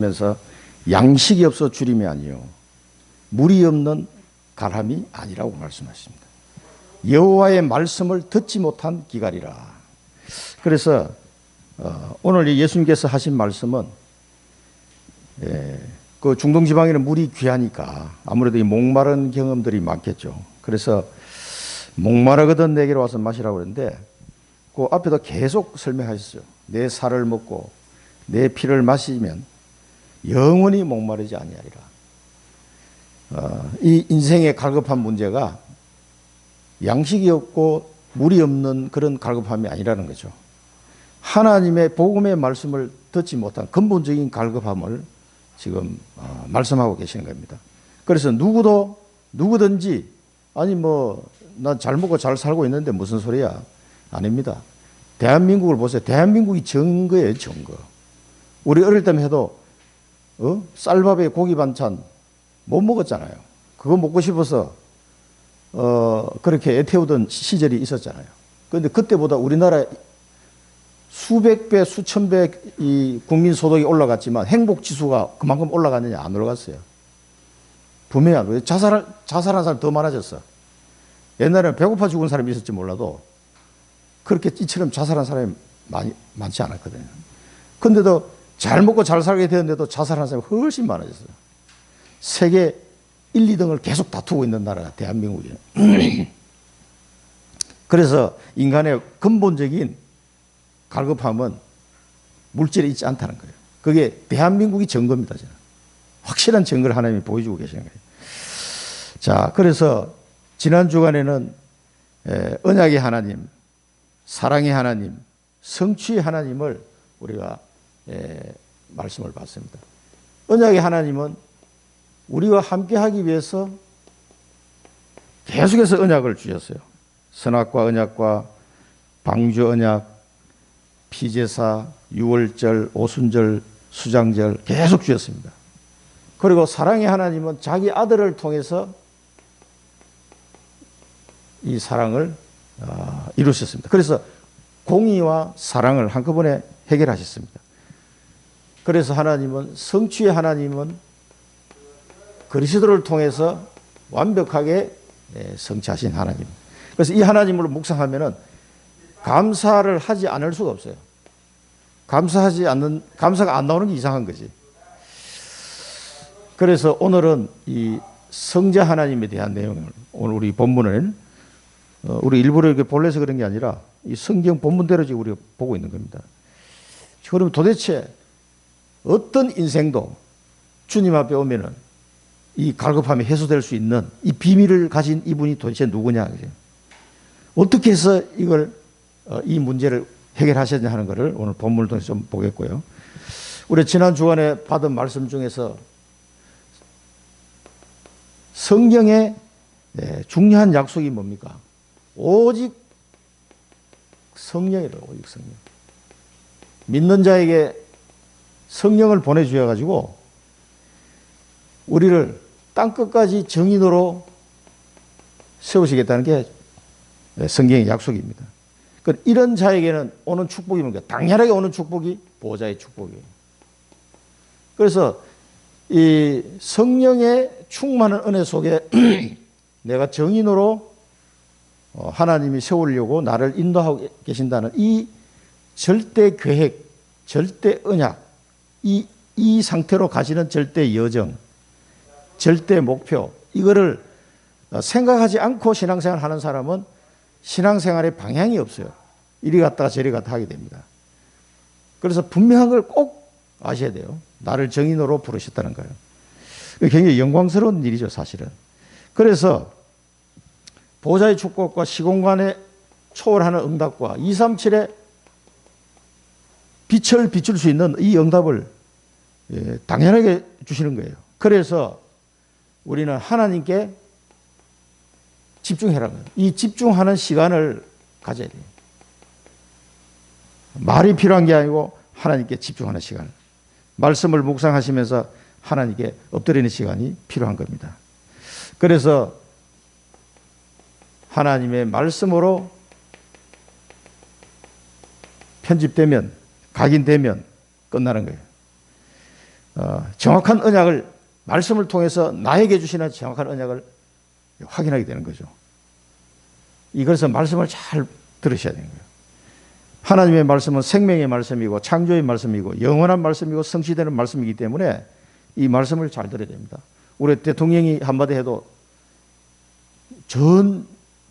면서 양식이 없어 주림이 아니요 물이 없는 가람이 아니라고 말씀하십니다. 여호와의 말씀을 듣지 못한 기갈이라. 그래서 오늘 예수님께서 하신 말씀은 그 중동 지방에는 물이 귀하니까 아무래도 이 목마른 경험들이 많겠죠. 그래서 목마르거든 내게로 와서 마시라고 그랬는데 그 앞에도 계속 설명하셨어요. 내 살을 먹고 내 피를 마시면 영원히 목마르지 아니하리라. 이 인생의 갈급한 문제가 양식이 없고 물이 없는 그런 갈급함이 아니라는 거죠. 하나님의 복음의 말씀을 듣지 못한 근본적인 갈급함을 지금 말씀하고 계시는 겁니다. 그래서 누구든지 아니 난 잘 먹고 잘 살고 있는데 무슨 소리야? 아닙니다. 대한민국을 보세요. 대한민국이 정거예요, 정거. 우리 어릴 때만 해도 쌀밥에 고기 반찬 못 먹었잖아요. 그거 먹고 싶어서 그렇게 애태우던 시절이 있었잖아요. 그런데 그때보다 우리나라 수백 배, 수천 배 이 국민 소득이 올라갔지만 행복 지수가 그만큼 올라갔느냐? 안 올라갔어요. 분명히 안 올라갔어요. 자살한 사람 더 많아졌어. 옛날에는 배고파 죽은 사람이 있을지 몰라도 그렇게 이처럼 자살한 사람이 많지 않았거든요. 그런데도 잘 먹고 잘 살게 되었는데도 자살한 사람이 훨씬 많아졌어요. 세계 1, 2등을 계속 다투고 있는 나라가 대한민국이에요. 그래서 인간의 근본적인 갈급함은 물질에 있지 않다는 거예요. 그게 대한민국이 증거입니다. 저는. 확실한 증거를 하나님이 보여주고 계시는 거예요. 자, 그래서 지난 주간에는 언약의 하나님, 사랑의 하나님, 성취의 하나님을 우리가 말씀을 받습니다. 언약의 하나님은 우리와 함께하기 위해서 계속해서 언약을 주셨어요. 선악과 언약과 방주 언약, 피제사, 유월절, 오순절, 수장절 계속 주셨습니다. 그리고 사랑의 하나님은 자기 아들을 통해서 이 사랑을 이루셨습니다. 그래서 공의와 사랑을 한꺼번에 해결하셨습니다. 그래서 하나님은 성취의 하나님은 그리스도를 통해서 완벽하게 성취하신 하나님. 그래서 이 하나님을 묵상하면은 감사를 하지 않을 수가 없어요. 감사가 안 나오는 게 이상한 거지. 그래서 오늘은 이 성자 하나님에 대한 내용을 오늘 우리 본문을 우리 일부러 이렇게 볼래서 그런 게 아니라 이 성경 본문대로 지금 우리가 보고 있는 겁니다. 그럼 도대체 어떤 인생도 주님 앞에 오면은 이 갈급함이 해소될 수 있는 이 비밀을 가진 이분이 도대체 누구냐? 어떻게 해서 이 문제를 해결하셨냐 하는 것을 오늘 본문을 통해서 좀 보겠고요. 우리 지난 주간에 받은 말씀 중에서 성경의 중요한 약속이 뭡니까? 오직 성령이라고, 오직 성령. 믿는 자에게 성령을 보내주셔가지고 우리를 땅끝까지 정인으로 세우시겠다는 게 성경의 약속입니다. 이런 자에게는 오는 축복이 뭡니까? 당연하게 오는 축복이 보호자의 축복이에요. 그래서 이 성령의 충만한 은혜 속에 내가 정인으로 하나님이 세우려고 나를 인도하고 계신다는 이 절대 계획, 절대 언약, 이 상태로 가시는 절대 여정, 절대 목표, 이거를 생각하지 않고 신앙생활 하는 사람은 신앙생활에 방향이 없어요. 이리 갔다가 저리 갔다 하게 됩니다. 그래서 분명한 걸 꼭 아셔야 돼요. 나를 정인으로 부르셨다는 거예요. 굉장히 영광스러운 일이죠, 사실은. 그래서 보좌의 축복과 시공간에 초월하는 응답과 237의 빛을 비출 수 있는 이 응답을 당연하게 주시는 거예요. 그래서 우리는 하나님께 집중해라. 이 집중하는 시간을 가져야 돼요. 말이 필요한 게 아니고 하나님께 집중하는 시간. 말씀을 묵상하시면서 하나님께 엎드리는 시간이 필요한 겁니다. 그래서 하나님의 말씀으로 편집되면, 각인되면 끝나는 거예요. 정확한 언약을 말씀을 통해서 나에게 주시는 정확한 언약을 확인하게 되는 거죠. 이것에서 말씀을 잘 들으셔야 되는 거예요. 하나님의 말씀은 생명의 말씀이고 창조의 말씀이고 영원한 말씀이고 성취되는 말씀이기 때문에 이 말씀을 잘 들어야 됩니다. 우리 대통령이 한마디 해도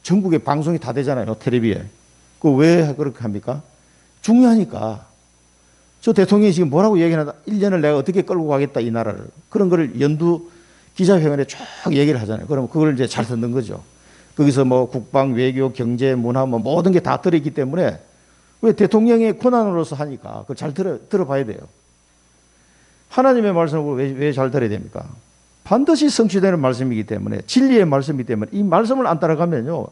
전국에 방송이 다 되잖아요. 텔레비에. 그 왜 그렇게 합니까? 중요하니까. 저 대통령이 지금 뭐라고 얘기하나 1년을 내가 어떻게 끌고 가겠다 이 나라를. 그런 거를 연두 기자회견에 쭉 얘기를 하잖아요. 그러면 그걸 이제 잘 듣는 거죠. 거기서 뭐 국방, 외교, 경제, 문화 뭐 모든 게 다 들어있기 때문에 왜 대통령의 권한으로서 하니까 그걸 잘 들어봐야 돼요. 하나님의 말씀을 왜 잘 들어야 됩니까? 반드시 성취되는 말씀이기 때문에 진리의 말씀이기 때문에 이 말씀을 안 따라가면요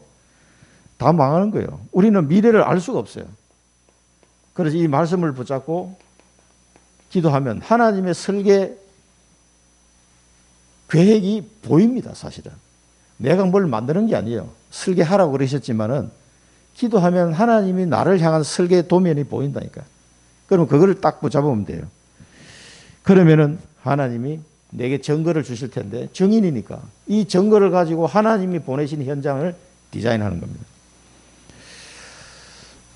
다 망하는 거예요. 우리는 미래를 알 수가 없어요. 그래서 이 말씀을 붙잡고 기도하면 하나님의 설계 계획이 보입니다. 사실은 내가 뭘 만드는 게 아니에요. 설계하라고 그러셨지만은 기도하면 하나님이 나를 향한 설계 도면이 보인다니까. 그럼 그걸 딱 붙잡으면 돼요. 그러면은 하나님이 내게 증거를 주실 텐데 증인이니까 이 증거를 가지고 하나님이 보내신 현장을 디자인하는 겁니다.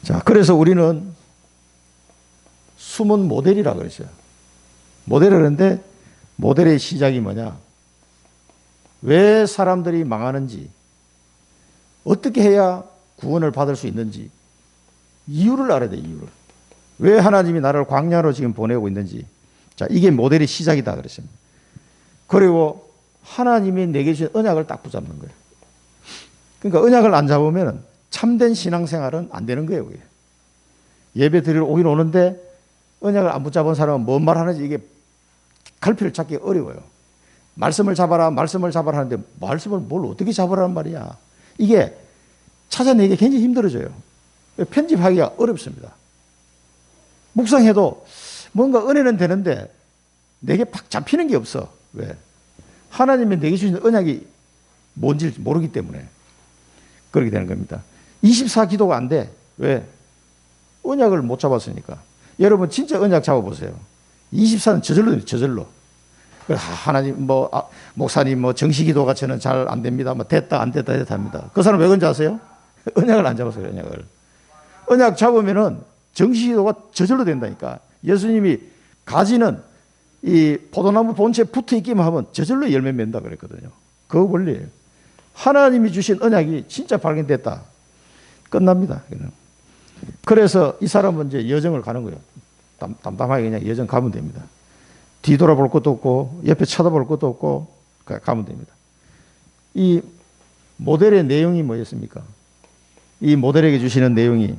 자, 그래서 우리는 숨은 모델이라고 그러죠. 모델을 하는데 모델의 시작이 뭐냐? 왜 사람들이 망하는지, 어떻게 해야 구원을 받을 수 있는지 이유를 알아야 돼. 이유를. 왜 하나님이 나를 광야로 지금 보내고 있는지. 자, 이게 모델의 시작이다 그랬습니다. 그리고 하나님이 내게 주신 언약을 딱 붙잡는 거예요. 그러니까 언약을 안 잡으면 참된 신앙생활은 안 되는 거예요. 그게. 예배 드리러 오긴 오는데 언약을 안 붙잡은 사람은 뭔 말 하는지 이게 갈피를 잡기 어려워요. 말씀을 잡아라 하는데 말씀을 뭘 어떻게 잡으라는 말이야. 이게 찾아내기 굉장히 힘들어져요. 편집하기가 어렵습니다. 묵상해도 뭔가 은혜는 되는데 내게 팍 잡히는 게 없어. 왜? 하나님이 내게 주신 언약이 뭔지 모르기 때문에 그렇게 되는 겁니다. 24기도가 안 돼. 왜? 언약을 못 잡았으니까. 여러분 진짜 언약 잡아보세요. 24는 저절로. 하나님 목사님 정시기도가 저는 잘 안 됩니다. 됐다 안 됐다 합니다. 그 사람 왜 그런지 아세요? 언약을 안 잡았어요. 언약 잡으면은 정시기도가 저절로 된다니까. 예수님이 가지는 이 포도나무 본체에 붙어 있기만 하면 저절로 열매 맺는다 그랬거든요. 그 원리예요. 하나님이 주신 언약이 진짜 발견됐다. 끝납니다. 그래서 이 사람은 이제 여정을 가는 거예요. 담담하게 그냥 여정 가면 됩니다. 뒤돌아볼 것도 없고 옆에 쳐다볼 것도 없고 가면 됩니다. 이 모델의 내용이 뭐였습니까? 이 모델에게 주시는 내용이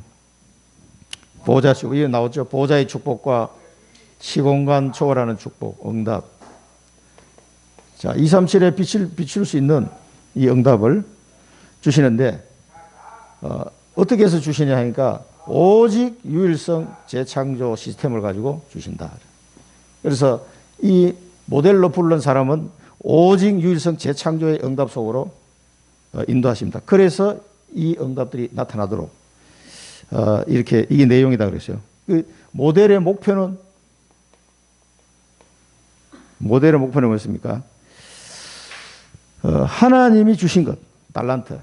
보호자 축복, 이게 나왔죠. 보호자의 축복과 시공간 초월하는 축복, 응답. 자, 237에 비출 수 있는 이 응답을 주시는데 어떻게 해서 주시냐 하니까 오직 유일성 재창조 시스템을 가지고 주신다. 그래서 이 모델로 부른 사람은 오직 유일성 재창조의 응답 속으로 인도하십니다. 그래서 이 응답들이 나타나도록 이렇게 이게 내용이다 그랬어요. 그 모델의 목표는 뭐였습니까? 하나님이 주신 것, 달란트.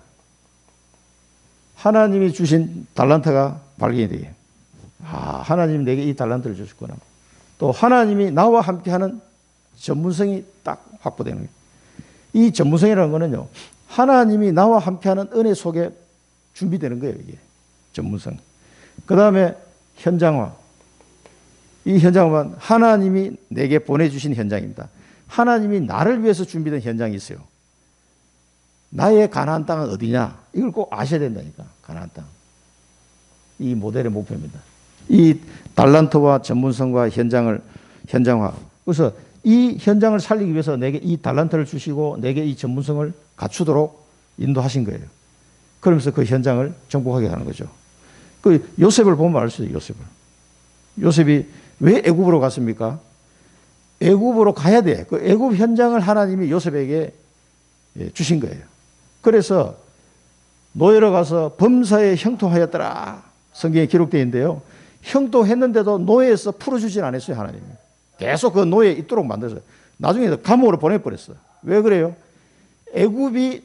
하나님이 주신 달란트가 발견이 되게. 하나님이 내게 이 달란트를 주셨구나. 또 하나님이 나와 함께하는 전문성이 딱 확보되는 거예요. 이 전문성이라는 거는요, 하나님이 나와 함께하는 은혜 속에 준비되는 거예요. 이게 전문성. 그 다음에 현장화. 이 현장은 하나님이 내게 보내주신 현장입니다. 하나님이 나를 위해서 준비된 현장이 있어요. 나의 가나안 땅은 어디냐? 이걸 꼭 아셔야 된다니까. 가나안 땅. 이 모델의 목표입니다. 이 달란트와 전문성과 현장화. 그래서 이 현장을 살리기 위해서 내게 이 달란트를 주시고 내게 이 전문성을 갖추도록 인도하신 거예요. 그러면서 그 현장을 정복하게 하는 거죠. 그 요셉을 보면 알 수 있어요. 요셉이 왜 애굽으로 갔습니까? 애굽으로 가야 돼. 그 애굽 현장을 하나님이 요셉에게 주신 거예요. 그래서 노예로 가서 범사에 형통하였더라. 성경에 기록되어 있는데요. 형통했는데도 노예에서 풀어주진 않았어요. 하나님이. 계속 그 노예에 있도록 만들어서 나중에 감옥으로 보내버렸어요. 왜 그래요? 애굽이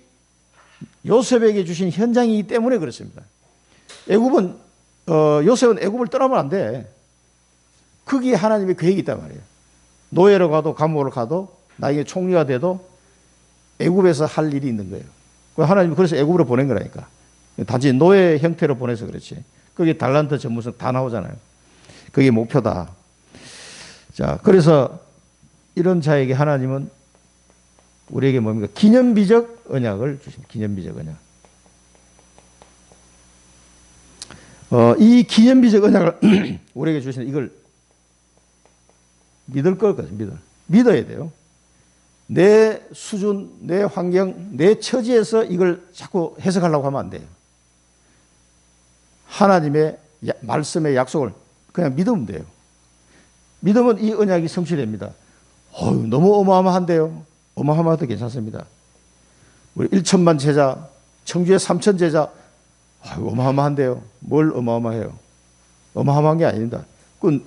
요셉에게 주신 현장이기 때문에 그렇습니다. 요셉은 애굽을 떠나면 안 돼. 거기에 하나님의 계획이 있단 말이에요. 노예로 가도 감옥으로 가도 나중에 총리가 돼도 애굽에서 할 일이 있는 거예요. 하나님이 그래서 애굽으로 보낸 거라니까. 단지 노예 형태로 보내서 그렇지. 거기 달란트 전문성 다 나오잖아요. 그게 목표다. 자, 그래서 이런 자에게 하나님은 우리에게 뭡니까? 기념비적 언약을 주십니다. 기념비적 언약. 이 기념비적 언약을 우리에게 주시는 이걸 믿을 거거든요. 믿어야 돼요. 내 수준, 내 환경, 내 처지에서 이걸 자꾸 해석하려고 하면 안 돼요. 하나님의 말씀의 약속을 그냥 믿으면 돼요. 믿으면 이 언약이 성취됩니다. 너무 어마어마한데요. 어마어마해도 괜찮습니다. 우리 1천만 제자, 청주에 3천 제자, 어마어마한데요. 뭘 어마어마해요? 어마어마한 게 아닙니다.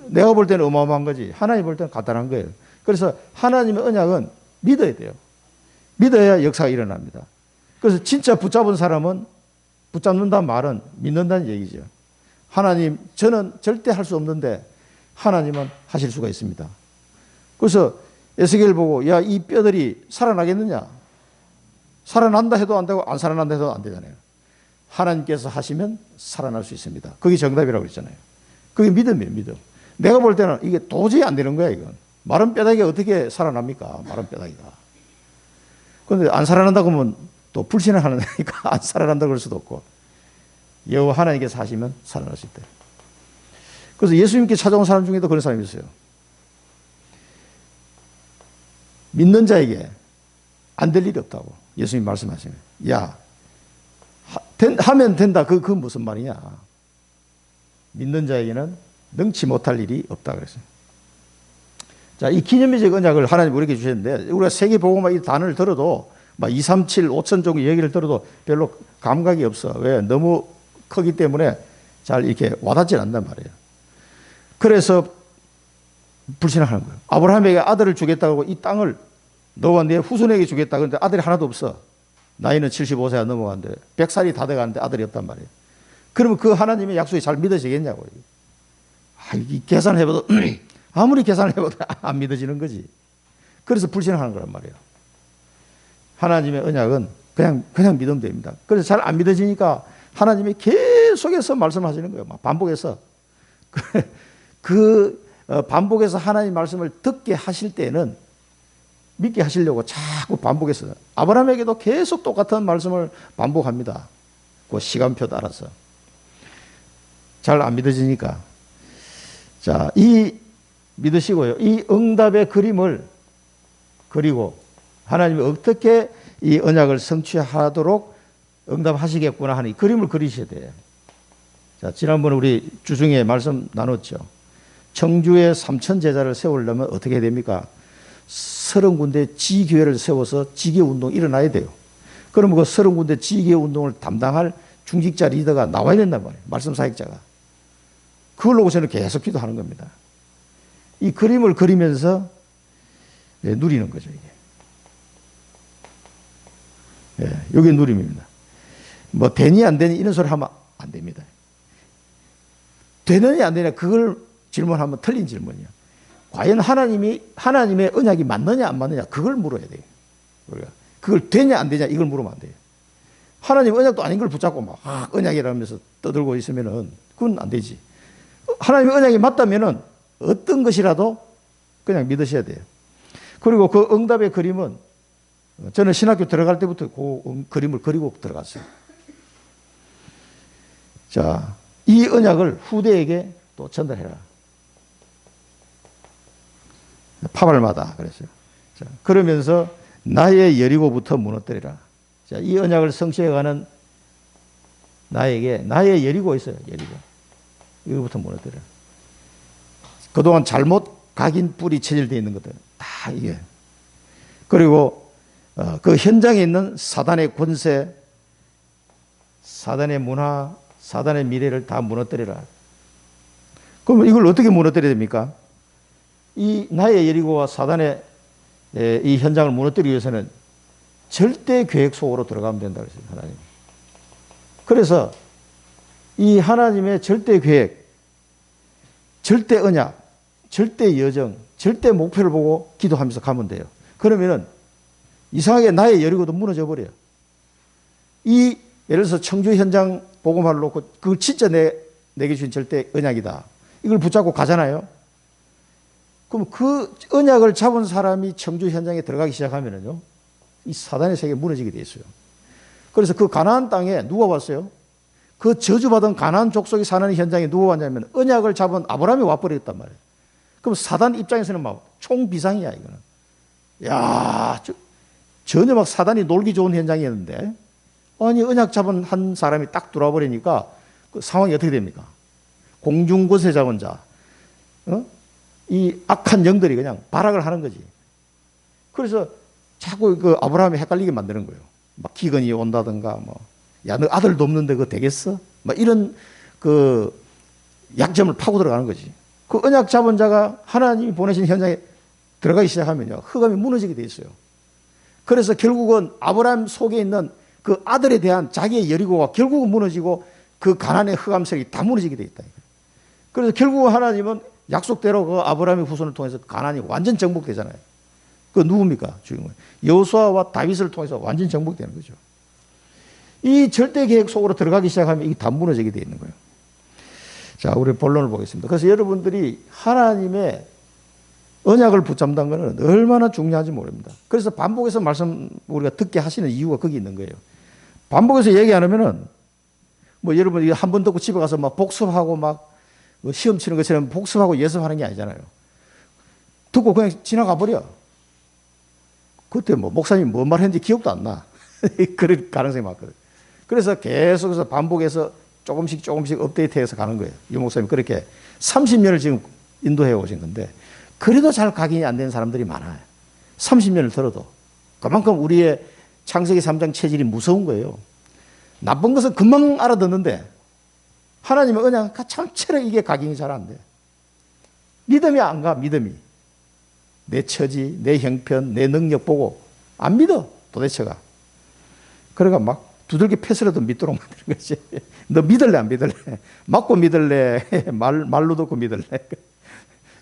내가 볼 때는 어마어마한 거지. 하나님 볼 때는 간단한 거예요. 그래서 하나님의 언약은 믿어야 돼요. 믿어야 역사가 일어납니다. 그래서 진짜 붙잡은 사람은 붙잡는다는 말은 믿는다는 얘기죠. 하나님, 저는 절대 할 수 없는데 하나님은 하실 수가 있습니다. 그래서 에스겔 보고 야, 이 뼈들이 살아나겠느냐? 살아난다 해도 안 되고 안 살아난다 해도 안 되잖아요. 하나님께서 하시면 살아날 수 있습니다. 그게 정답이라고 그랬잖아요. 그게 믿음이에요, 믿음. 내가 볼 때는 이게 도저히 안 되는 거야, 이건. 마른 뼈다귀가 어떻게 살아납니까? 마른 뼈다귀가. 그런데 안 살아난다고 하면 또 불신을 하는 거니까 안 살아난다고 할 수도 없고. 여호와 하나님께서 하시면 살아날 수 있다. 그래서 예수님께 찾아온 사람 중에도 그런 사람이 있어요. 믿는 자에게 안 될 일이 없다고 예수님 말씀하시면, 야, 하면 된다. 그건 무슨 말이냐? 믿는 자에게는 능치 못할 일이 없다 그랬어요. 자, 이 기념비적 언약을 하나님 우리에게 주셨는데, 우리가 세계복음화 이 단어를 들어도 막 2, 3, 7, 5천 종의 얘기를 들어도 별로 감각이 없어. 왜? 너무 크기 때문에 잘 이렇게 와닿지 않는단 말이에요. 그래서 불신을 하는 거예요. 아브라함에게 아들을 주겠다고 이 땅을 너와 네 후손에게 주겠다. 그런데 아들이 하나도 없어. 나이는 75세가 넘어갔는데 100살이 다 돼가는데 아들이 없단 말이에요. 그러면 그 하나님의 약속이 잘 믿어지겠냐고요. 이 계산해봐도 아무리 계산해봐도 안 믿어지는 거지. 그래서 불신을 하는 거란 말이에요. 하나님의 언약은 그냥 믿으면 됩니다. 그래서 잘 안 믿어지니까 하나님이 계속해서 말씀하시는 거예요. 막 반복해서. 반복해서 하나님 말씀을 듣게 하실 때는 믿게 하시려고 자꾸 반복해서. 아브라함에게도 계속 똑같은 말씀을 반복합니다. 그 시간표 따라서. 잘 안 믿어지니까. 자, 믿으시고요. 이 응답의 그림을 그리고 하나님이 어떻게 이 언약을 성취하도록 응답하시겠구나 하는 이 그림을 그리셔야 돼요. 자, 지난번에 우리 주중에 말씀 나눴죠. 청주에 3천 제자를 세우려면 어떻게 해야 됩니까? 30군데 지교회를 세워서 지교 운동이 일어나야 돼요. 그러면 그 30군데 지교 운동을 담당할 중직자 리더가 나와야 된단 말이에요. 말씀 사역자가. 그걸 놓고 저는 계속 기도하는 겁니다. 이 그림을 그리면서 누리는 거죠, 이게. 이게 누림입니다. 뭐 되니 안 되니 이런 소리 하면 안 됩니다. 되느냐 안 되냐 그걸 질문하면 틀린 질문이야. 과연 하나님의 언약이 맞느냐 안 맞느냐 그걸 물어야 돼요. 우리가 그걸 되냐 안 되냐 이걸 물으면 안 돼요. 하나님 언약도 아닌 걸 붙잡고 막 언약이라면서 떠들고 있으면은 그건 안 되지. 하나님의 언약이 맞다면은 어떤 것이라도 그냥 믿으셔야 돼요. 그리고 그 응답의 그림은 저는 신학교 들어갈 때부터 그 그림을 그리고 들어갔어요. 자, 이 언약을 후대에게 또 전달해라. 파발마다 그랬어요. 자, 그러면서 나의 여리고부터 무너뜨리라. 자, 이 언약을 성취해가는 나에게 나의 여리고 있어요. 여리고. 이거부터 무너뜨려. 그동안 잘못 각인 뿌리 체질되어 있는 것들 다 이게. 그리고 그 현장에 있는 사단의 권세, 사단의 문화, 사단의 미래를 다 무너뜨리라. 그럼 이걸 어떻게 무너뜨려야 됩니까? 이 나의 여리고와 사단의 이 현장을 무너뜨리기 위해서는 절대 계획 속으로 들어가면 된다 그랬어요, 하나님. 그래서 이 하나님의 절대 계획, 절대 언약, 절대 여정, 절대 목표를 보고 기도하면서 가면 돼요. 그러면은 이상하게 나의 여리고도 무너져 버려요. 이 예를 들어서 청주 현장 복음화를 놓고 그걸 진짜 내게 주신 절대 언약이다. 이걸 붙잡고 가잖아요. 그럼 그 언약을 잡은 사람이 청주 현장에 들어가기 시작하면은요, 이 사단의 세계가 무너지게 돼 있어요. 그래서 그 가나안 땅에 누가 왔어요? 그 저주받은 가나안 족속이 사는 현장에 누가 왔냐면 언약을 잡은 아브라함이 와버렸단 말이에요. 그럼 사단 입장에서는 막 총비상이야, 이거는. 야, 전혀 막 사단이 놀기 좋은 현장이었는데, 아니, 언약 잡은 한 사람이 딱 들어와 버리니까 그 상황이 어떻게 됩니까? 공중권세 잡은 자, 이 악한 영들이 그냥 발악을 하는 거지. 그래서 자꾸 그 아브라함이 헷갈리게 만드는 거예요. 막 기근이 온다든가, 뭐, 야, 너 아들도 없는데 그거 되겠어? 막 이런 그 약점을 파고 들어가는 거지. 그 언약 잡은 자가 하나님이 보내신 현장에 들어가기 시작하면요, 흑암이 무너지게 돼 있어요. 그래서 결국은 아브라함 속에 있는 그 아들에 대한 자기의 여리고가 결국은 무너지고 그 가나안의 흑암색이 다 무너지게 돼 있다. 그래서 결국은 하나님은 약속대로 그 아브라함의 후손을 통해서 가나안이 완전 정복되잖아요. 그 누굽니까? 주인공. 여호수아와 다윗을 통해서 완전 정복되는 거죠. 이 절대 계획 속으로 들어가기 시작하면 이게 다 무너지게 돼 있는 거예요. 자, 우리 본론을 보겠습니다. 그래서 여러분들이 하나님의 언약을 붙잡는 것은 얼마나 중요한지 모릅니다. 그래서 반복해서 말씀 우리가 듣게 하시는 이유가 거기 있는 거예요. 반복해서 얘기 안 하면은 뭐 여러분 이거 한 번 듣고 집에 가서 막 복습하고 막 시험 치는 것처럼 복습하고 예습하는 게 아니잖아요. 듣고 그냥 지나가 버려. 그때 뭐 목사님이 뭔 말 했는지 기억도 안 나. 그럴 가능성이 많거든. 그래서 계속해서 반복해서 조금씩 업데이트해서 가는 거예요. 이 목사님 그렇게 30년을 지금 인도해 오신 건데 그래도 잘 각인이 안 되는 사람들이 많아요. 30년을 들어도. 그만큼 우리의 창세기 3장 체질이 무서운 거예요. 나쁜 것은 금방 알아듣는데 하나님의 언약 참처럼 이게 각인이 잘 안 돼. 믿음이 안 가, 믿음이. 내 처지, 내 형편, 내 능력 보고 안 믿어, 도대체가. 그러니까 막 두들겨 패스라도 믿도록 만드는 거지. 너 믿을래, 안 믿을래? 맞고 믿을래? 말로 듣고 믿을래?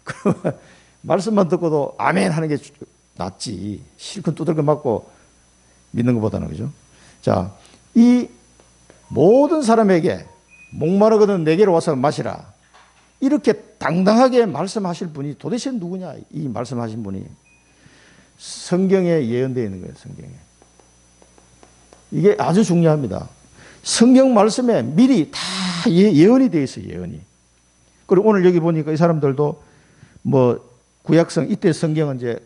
그러면 말씀만 듣고도 아멘 하는 게 낫지. 실컷 두들겨 맞고 믿는 것보다는, 그죠? 자, 이 모든 사람에게 목마르거든 내게로 와서 마시라. 이렇게 당당하게 말씀하실 분이 도대체 누구냐? 이 말씀하신 분이 성경에 예언되어 있는 거예요. 성경에. 이게 아주 중요합니다. 성경 말씀에 미리 다 예언이 되어 있어요. 예언이. 그리고 오늘 여기 보니까 이 사람들도 뭐 구약성, 이때 성경은 이제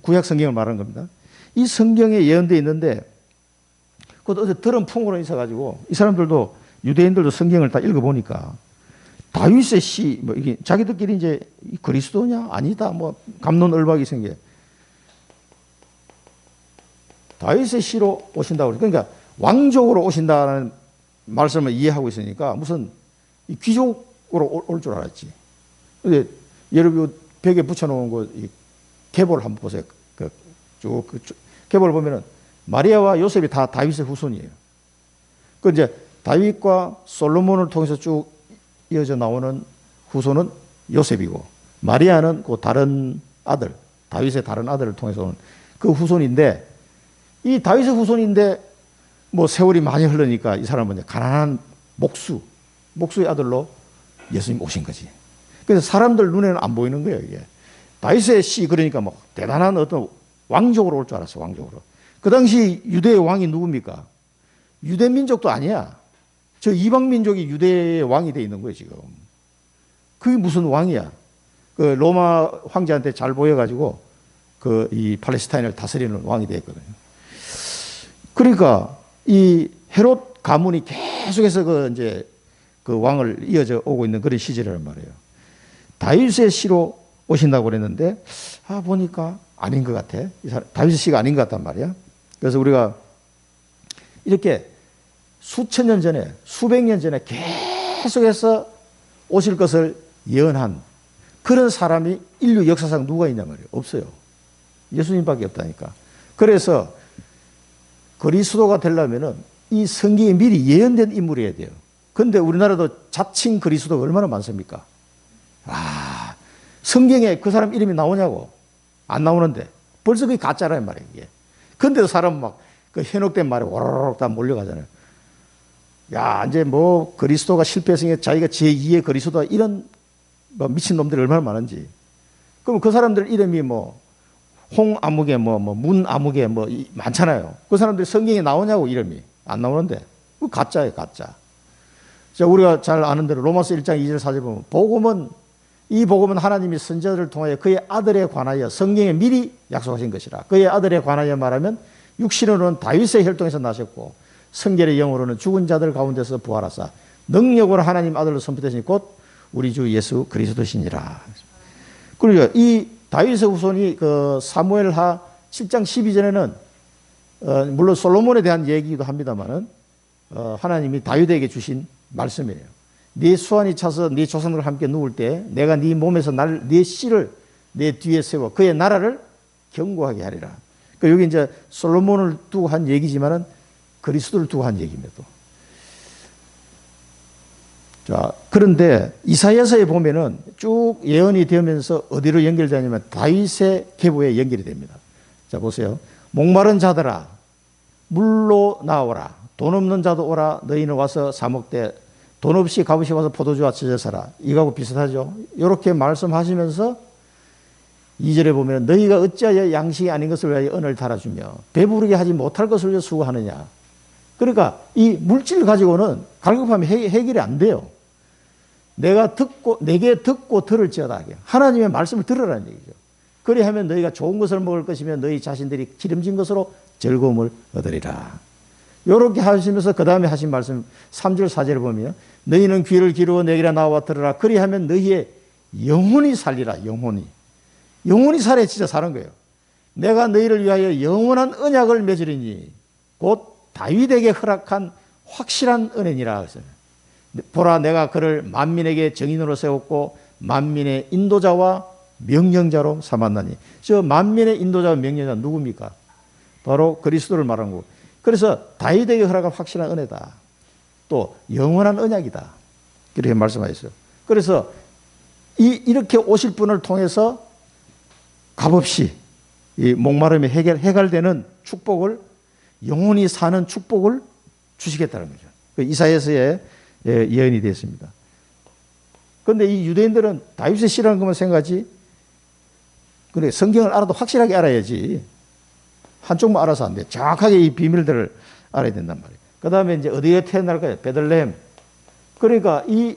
구약 성경을 말하는 겁니다. 이 성경에 예언되어 있는데 그것도 어제 들은 풍으로 있어가지고 이 사람들도 유대인들도 성경을 다 읽어보니까 다윗의 시, 뭐 이게 자기들끼리 이제 그리스도냐? 아니다. 뭐 갑론을박이 생겨. 다윗의 시로 오신다고. 그러니까 왕족으로 오신다는 말씀을 이해하고 있으니까 무슨 귀족으로 올 줄 알았지. 근데 여러분 벽에 붙여놓은 거 계보를 한번 보세요. 쭉 계보를 보면은 마리아와 요셉이 다 다윗의 후손이에요. 그 이제 다윗과 솔로몬을 통해서 쭉 이어져 나오는 후손은 요셉이고 마리아는 그 다른 아들, 다윗의 다른 아들을 통해서 오는 그 후손인데 이 다윗의 후손인데 뭐 세월이 많이 흐르니까 이 사람은 가난한 목수의 아들로 예수님 오신 거지. 그래서 사람들 눈에는 안 보이는 거예요, 이게. 다윗의 씨 그러니까 뭐 대단한 어떤 왕족으로 올 줄 알았어, 왕족으로. 그 당시 유대의 왕이 누굽니까? 유대 민족도 아니야. 저 이방 민족이 유대의 왕이 돼 있는 거예요, 지금. 그게 무슨 왕이야? 그 로마 황제한테 잘 보여가지고 그 이 팔레스타인을 다스리는 왕이 돼 있거든요. 그러니까 이 헤롯 가문이 계속해서 그 이제 그 왕을 이어져 오고 있는 그런 시절이란 말이에요. 다윗의 씨로 오신다고 그랬는데 보니까 아닌 것 같아. 다윗의 씨가 아닌 것 같단 말이야. 그래서 우리가 이렇게 수천 년 전에, 수백 년 전에 계속해서 오실 것을 예언한 그런 사람이 인류 역사상 누가 있냐 말이에요. 없어요. 예수님밖에 없다니까. 그래서 그리스도가 되려면은 이 성경에 미리 예언된 인물이어야 돼요. 그런데 우리나라도 자칭 그리스도가 얼마나 많습니까? 성경에 그 사람 이름이 나오냐고. 안 나오는데. 벌써 그게 가짜란 말이에요, 이게. 근데도 사람 막 그 현혹된 말에 오르륵 다 몰려가잖아요. 야, 이제 뭐 그리스도가 실패했으니까 자기가 제2의 그리스도다. 이런 뭐 미친놈들이 얼마나 많은지. 그럼 그 사람들 이름이 뭐 홍아무개 뭐 문아무개 뭐 많잖아요. 그 사람들이 성경에 나오냐고 이름이. 안 나오는데. 그 가짜예요, 가짜. 자, 우리가 잘 아는 대로 로마서 1장 2절 4절 보면 이 복음은 하나님이 선지자들을 통하여 그의 아들에 관하여 성경에 미리 약속하신 것이라. 그의 아들에 관하여 말하면 육신으로는 다윗의 혈통에서 나셨고 성결의 영으로는 죽은 자들 가운데서 부활하사 능력으로 하나님 아들로 선포되시니 곧 우리 주 예수 그리스도시니라. 그리고 이 다윗의 후손이 그 사무엘하 7장 12절에는 물론 솔로몬에 대한 얘기이기도 합니다만은 하나님이 다윗에게 주신 말씀이에요. 네 수완이 차서 네 조상들과 함께 누울 때 내가 네 몸에서 네 씨를 내 뒤에 세워 그의 나라를 견고하게 하리라. 그러니까 여기 이제 솔로몬을 두고 한 얘기지만은 그리스도를 두고 한 얘기입니다. 자, 그런데 이사야서에 보면은 쭉 예언이 되면서 어디로 연결되냐면 다윗의 계보에 연결이 됩니다. 자, 보세요. 목마른 자들아, 물로 나오라. 돈 없는 자도 오라. 너희는 와서 사 먹되 돈 없이 값없이 와서 포도주와 젖어 사라. 이거하고 비슷하죠. 이렇게 말씀하시면서 2절에 보면 너희가 어찌하여 양식이 아닌 것을 위하여 언을 달아주며 배부르게 하지 못할 것을 위하여 수고하느냐. 그러니까 이 물질 가지고는 갈급함이 해결이 안 돼요. 내게 듣고 들을지어다. 하나님의 말씀을 들으라는 얘기죠. 그리하면 너희가 좋은 것을 먹을 것이며 너희 자신들이 기름진 것으로 즐거움을 얻으리라. 이렇게 하시면서 그 다음에 하신 말씀 3절 4절을 보면 너희는 귀를 기르어 내게라 나와 들으라. 그리하면 너희의 영혼이 살리라. 영혼이 살아야 진짜 사는 거예요. 내가 너희를 위하여 영원한 언약을 맺으리니 곧 다윗에게 허락한 확실한 은혜니라. 보라 내가 그를 만민에게 정인으로 세웠고 만민의 인도자와 명령자로 삼았나니. 저 만민의 인도자와 명령자 누굽니까? 바로 그리스도를 말하는 거고. 그래서 다윗에게 허락한 확실한 은혜다. 또 영원한 언약이다. 그렇게 말씀하셨어요. 그래서 이렇게 오실 분을 통해서 값없이 이 목마름이 해결되는 축복을 영원히 사는 축복을 주시겠다는 거죠. 이사야서에 예언이 되었습니다. 그런데 이 유대인들은 다윗의 씨라는 것만 생각하지 그래 성경을 알아도 확실하게 알아야지 한쪽만 알아서 안 돼. 정확하게 이 비밀들을 알아야 된단 말이에요. 그 다음에 이제 어디에 태어날까요? 베들레헴. 그러니까 이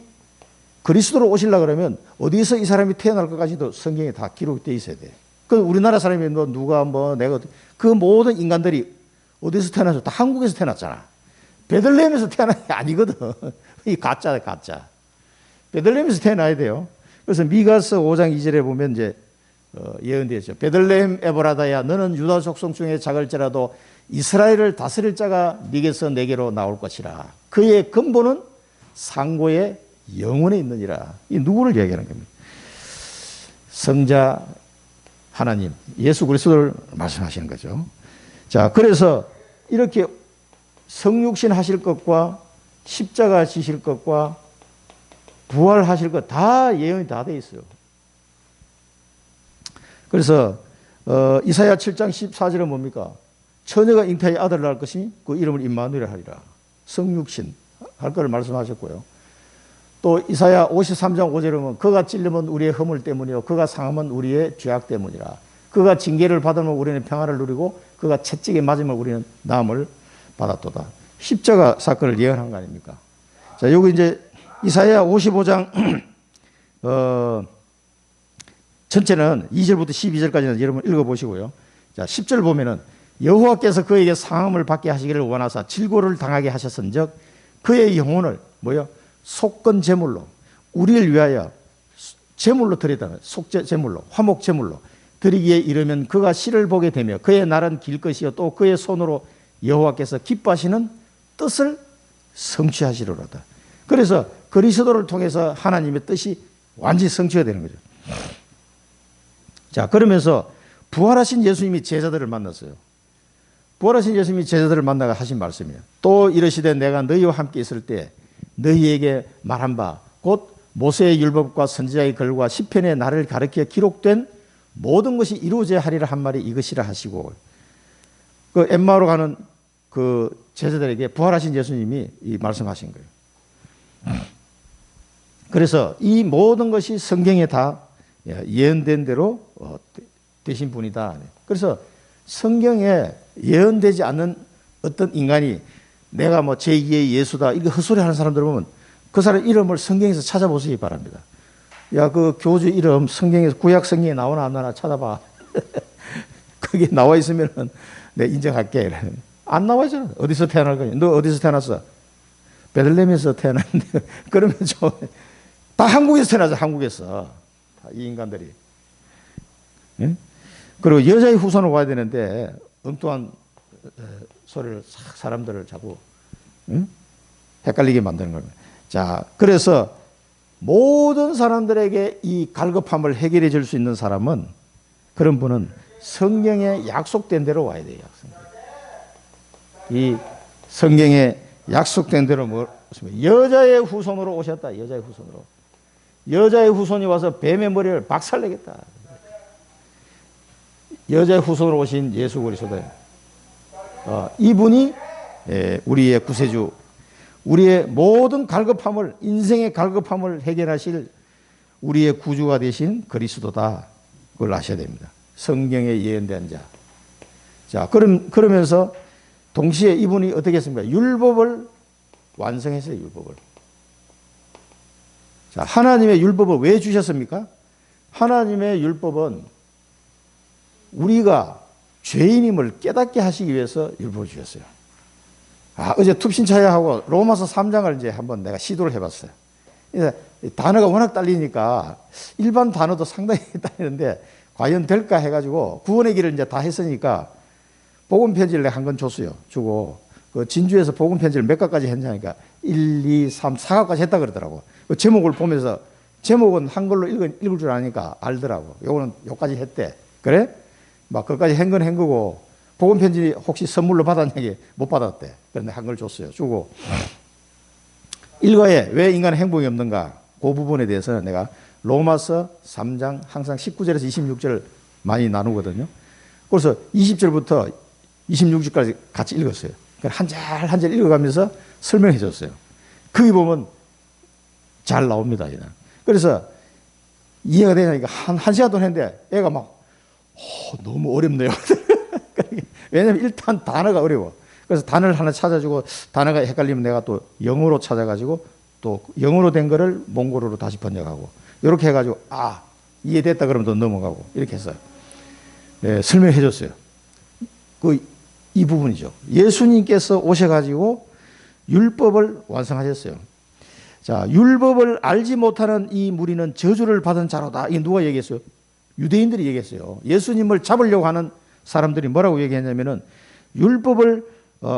그리스도로 오시려고 그러면 어디서 이 사람이 태어날 것까지도 성경에 다 기록되어 있어야 돼. 그 우리나라 사람이 누가 내가 그 모든 인간들이 어디서 태어나서 다 한국에서 태어났잖아. 베들레헴에서 태어난 게 아니거든. 이 가짜다, 가짜. 베들레헴에서 태어나야 돼요. 그래서 미가서 5장 2절에 보면 이제 예언되었죠. 베들레헴 에브라다야 너는 유다 족속 중에 작을지라도 이스라엘을 다스릴 자가 네게서 내게로 나올 것이라. 그의 근본은 상고의 영혼에 있느니라. 이 누구를 얘기하는 겁니까? 성자 하나님, 예수 그리스도를 말씀하시는 거죠. 자, 그래서 이렇게 성육신 하실 것과 십자가 지실 것과 부활하실 것 다 예언이 다 돼 있어요. 그래서 이사야 7장 14절은 뭡니까? 처녀가 잉태하여 아들을 낳을 것이니 그 이름을 임마누엘 하리라. 성육신 할 것을 말씀하셨고요. 또 이사야 53장 5절에 보면 그가 찔림은 우리의 허물 때문이요 그가 상함은 우리의 죄악 때문이라. 그가 징계를 받으면 우리는 평안을 누리고 그가 채찍에 맞으면 우리는 나음을 받았도다. 십자가 사건을 예언한 거 아닙니까? 자, 여기 이제 이사야 55장 전체는 2절부터 12절까지는 여러분 읽어보시고요. 자, 10절 보면은 여호와께서 그에게 상함을 받게 하시기를 원하사 질고를 당하게 하셨은즉 그의 영혼을 속건 제물로 우리를 위하여 제물로 드리다는 속죄 제물로 화목 제물로 드리기에 이르면 그가 실을 보게 되며 그의 날은 길 것이요 또 그의 손으로 여호와께서 기뻐하시는 뜻을 성취하시리로다. 그래서 그리스도를 통해서 하나님의 뜻이 완전히 성취가 되는 거죠. 자, 그러면서 부활하신 예수님이 제자들을 만났어요. 부활하신 예수님이 제자들을 만나가 하신 말씀이에요. 또 이르시되 내가 너희와 함께 있을 때 너희에게 말한 바 곧 모세의 율법과 선지자의 글과 시편의 나를 가르쳐 기록된 모든 것이 이루어져야 하리라 한 말이 이것이라 하시고, 그 엠마오로 가는 그 제자들에게 부활하신 예수님이 이 말씀하신 거예요. 그래서 이 모든 것이 성경에 다 예언된 대로 되신 분이다. 그래서 성경에 예언되지 않는 어떤 인간이 내가 뭐 제2의 예수다 이거 헛소리 하는 사람들 보면 그 사람 이름을 성경에서 찾아보시기 바랍니다. 야, 그 교주 이름 성경에서 구약 성경에 나오나 안 나오나 찾아봐. 거기에 나와 있으면은 내가 인정할게. 안 나와 있잖아. 어디서 태어날 거냐? 너 어디서 태어났어? 베들레헴에서 태어났는데 그러면 좀 다 한국에서 태어나서 한국에서 이 인간들이. 예? 그리고 여자의 후손으로 와야 되는데 엉뚱한 소리를 사람들을 자꾸 헷갈리게 만드는 겁니다. 자, 그래서 모든 사람들에게 이 갈급함을 해결해 줄 수 있는 사람은 그런 분은 성경에 약속된 대로 와야 돼요. 이 성경에 약속된 대로 여자의 후손으로 오셨다. 여자의 후손으로. 여자의 후손이 와서 뱀의 머리를 박살내겠다. 여자의 후손으로 오신 예수 그리스도. 이분이 우리의 구세주, 우리의 모든 갈급함을, 인생의 갈급함을 해결하실 우리의 구주가 되신 그리스도다. 그걸 아셔야 됩니다. 성경에 예언된 자. 자, 그러면서 동시에 이분이 어떻게 했습니까? 율법을 완성했어요, 율법을. 자, 하나님의 율법을 왜 주셨습니까? 하나님의 율법은 우리가 죄인임을 깨닫게 하시기 위해서 율법을 주셨어요. 어제 툭신차야하고 로마서 3장을 이제 한번 내가 시도를 해봤어요. 단어가 워낙 딸리니까 일반 단어도 상당히 딸리는데 과연 될까 해가지고 구원의 길을 이제 다 했으니까 복음 편지를 내가 한 건 줬어요. 주고 그 진주에서 복음 편지를 몇 가까지 했냐니까 1, 2, 3, 4가까지 했다 그러더라고. 그 제목을 보면서 제목은 한글로 읽을 줄 아니까 알더라고. 요거는 요까지 했대. 그래? 막 그까지 한 건 한 거고 복음 편지 혹시 선물로 받았냐기 못 받았대. 그런데 한 걸 줬어요. 주고 일과에 왜 인간은 행복이 없는가? 그 부분에 대해서는 내가 로마서 3장 항상 19절에서 26절 많이 나누거든요. 그래서 20절부터 26절까지 같이 읽었어요. 한 절 한 절 읽어가면서 설명해 줬어요. 거기 보면 잘 나옵니다. 그래서 이해가 되냐니까 한 시간 동안 했는데 애가 막 너무 어렵네요. 왜냐하면 일단 단어가 어려워. 그래서 단어를 하나 찾아주고 단어가 헷갈리면 내가 또 영어로 찾아가지고 또 영어로 된 거를 몽골어로 다시 번역하고 이렇게 해가지고 이해됐다 그러면 또 넘어가고 이렇게 했어요. 네, 설명해 줬어요. 이 부분이죠. 예수님께서 오셔가지고 율법을 완성하셨어요. 자, 율법을 알지 못하는 이 무리는 저주를 받은 자로다. 이게 누가 얘기했어요? 유대인들이 얘기했어요. 예수님을 잡으려고 하는 사람들이 뭐라고 얘기했냐면은 율법을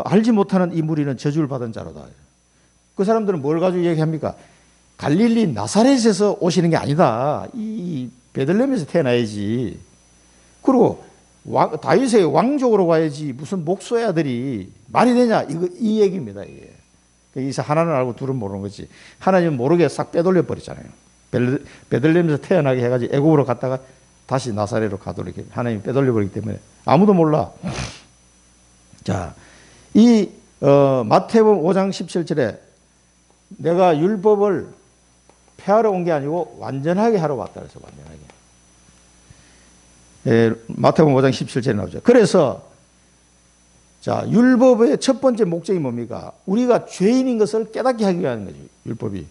알지 못하는 이 무리는 저주를 받은 자로다. 그 사람들은 뭘 가지고 얘기합니까? 갈릴리 나사렛에서 오시는 게 아니다. 이 베들레헴에서 태어나야지. 그리고 다윗의 왕족으로 와야지 무슨 목소의 아들이 말이 되냐? 이 얘기입니다. 이게. 그래서 하나는 알고 둘은 모르는 거지. 하나님은 모르게 싹 빼돌려 버리잖아요. 베들레헴에서 태어나게 해가지고 애국으로 갔다가 다시 나사렛으로 가도록 하나님이 빼돌려 버리기 때문에 아무도 몰라. 자, 이 마태복음 5장 17절에 내가 율법을 폐하러 온 게 아니고 완전하게 하러 왔다 그래서 완전하게. 마태복음 5장 17절에 나오죠. 그래서 자, 율법의 첫 번째 목적이 뭡니까? 우리가 죄인인 것을 깨닫게 하기 위한 거죠. 율법이.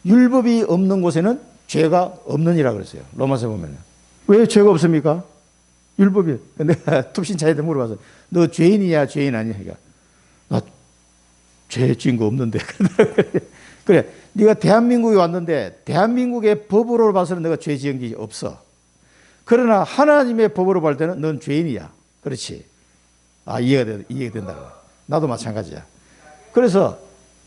율법이 없는 곳에는 죄가 없느니라 그랬어요. 로마서 보면. 왜 죄가 없습니까? 율법이. 내가 톱신차에도 물어봐서 너 죄인이냐 죄인 아니냐? 그러니까 나 죄 지은 거 없는데. 그래, 네가 대한민국에 왔는데 대한민국의 법으로 봐서는 내가 죄 지은 게 없어. 그러나 하나님의 법으로 볼 때는 넌 죄인이야. 그렇지. 이해가 된다. 나도 마찬가지야. 그래서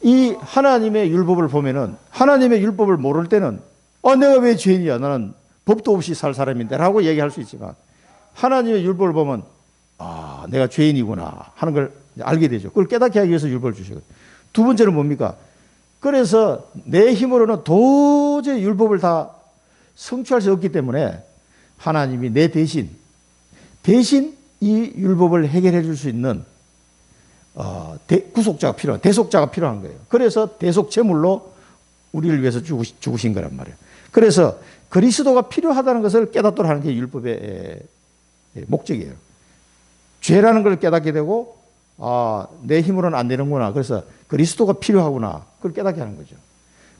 이 하나님의 율법을 보면은 하나님의 율법을 모를 때는 내가 왜 죄인이야? 나는 법도 없이 살 사람인데 라고 얘기할 수 있지만 하나님의 율법을 보면 아, 내가 죄인이구나 하는 걸 알게 되죠. 그걸 깨닫게 하기 위해서 율법을 주시고. 두 번째는 뭡니까? 그래서 내 힘으로는 도저히 율법을 다 성취할 수 없기 때문에 하나님이 내 대신 이 율법을 해결해 줄 수 있는 구속자가 필요한, 대속자가 필요한 거예요. 그래서 대속 제물로 우리를 위해서 죽으신 거란 말이에요. 그래서 그리스도가 필요하다는 것을 깨닫도록 하는 게 율법의 목적이에요. 죄라는 걸 깨닫게 되고, 내 힘으로는 안 되는구나. 그래서 그리스도가 필요하구나. 그걸 깨닫게 하는 거죠.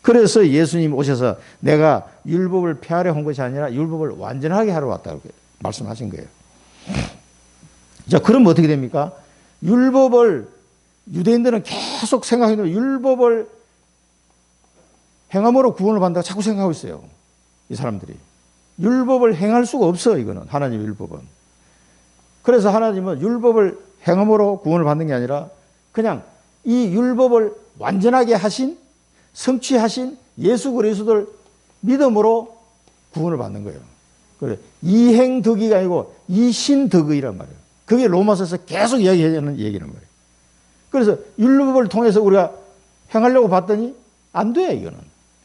그래서 예수님 오셔서 내가 율법을 폐하려 한 것이 아니라 율법을 완전하게 하러 왔다고 말씀하신 거예요. 자, 그럼 어떻게 됩니까? 율법을, 유대인들은 계속 생각했는데 율법을 행함으로 구원을 받는다고 자꾸 생각하고 있어요. 이 사람들이. 율법을 행할 수가 없어, 이거는. 하나님의 율법은. 그래서 하나님은 율법을 행함으로 구원을 받는 게 아니라 그냥 이 율법을 완전하게 하신, 성취하신 예수 그리스도를 믿음으로 구원을 받는 거예요. 그래, 이행덕의가 아니고 이신덕의란 말이에요. 그게 로마서에서 계속 이야기하는 얘기란 말이에요. 그래서 율법을 통해서 우리가 행하려고 봤더니 안 돼, 이거는.